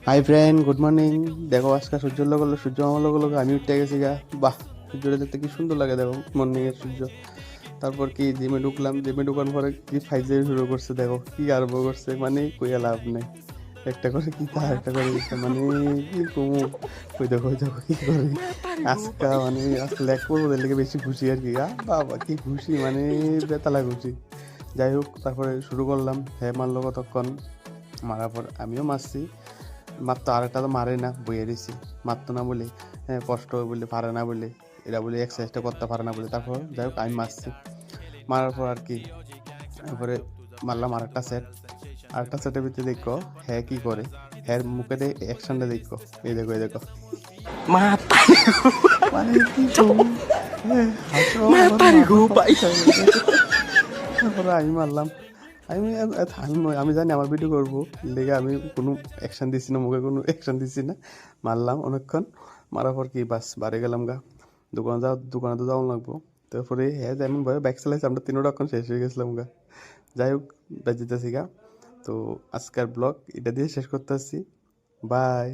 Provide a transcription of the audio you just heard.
Hi friend, good morning. দেখো আজকে সূর্য লোক সূর্য আমার লোক আমি উঠে গেছি গা। বাহ, সূর্যটা দেখতে কি সুন্দর লাগে। দেখো মর্নিং এর সূর্য। তারপর কি জিমে ঢুকলাম, জিমে ঢুকার পরে কি ফাইজে শুরু করছে। দেখো কি আরম্ভ করছে, মানে কইয়া লাভ নেই। একটা করে কি তা একটা করে দিচ্ছে, মানে কি কমু। ওই দেখো কি করে আজকা, মানে আজকে লেগ করবো ওদের লেগে বেশি খুশি আর কি। বাবা কি খুশি, মানে বেতালা খুশি। যাই হোক, তারপরে শুরু করলাম। হ্যাঁ মারলো কতক্ষণ, মারার পর আমিও মারছি। মারতো, আরেকটা তো মারে না, বইয়ে দিছি। মারতো না বলে, হ্যাঁ কষ্ট হয় বলে, পারে না বলে, এরা বলে এক্সারসাইজটা করতে পারে না বলে। তারপর যাই হোক আমি মারছি। মারার পর আর কি, তারপরে মারলাম আরেকটা সেটের ভিতরে দেখো হ্যাঁ কি করে। হ্যাঁ মুখে দিয়ে অ্যাকশনটা দেখো, এই দেখো Matario, মানে কি কম। হ্যাঁ হাসো, আমার Matario, মাথা pai. ফাটাই গেছে। তারপরে আমি মারলাম। আমি আমি আমি জানি আমার ভিডিও করবো, লেগে আমি কোনো অ্যাকশন দিছি না, মুখে কোনো অ্যাকশন দিছি না। মারলাম অনেকক্ষণ। মারার পর কি বাস বাড়ি গেলাম গা। দোকানে তো যাওয়া লাগবো। তারপরে হ্যাঁ যেমন ভাবে বাইক চালাইছি, আমরা তিনোটাক্ষণ শেষ হয়ে গেছিলাম গা। যাই হোক, বেঁচেতেছি গা। তো আজকের ব্লগ এটা দিয়ে শেষ করতে আসছি। বাই।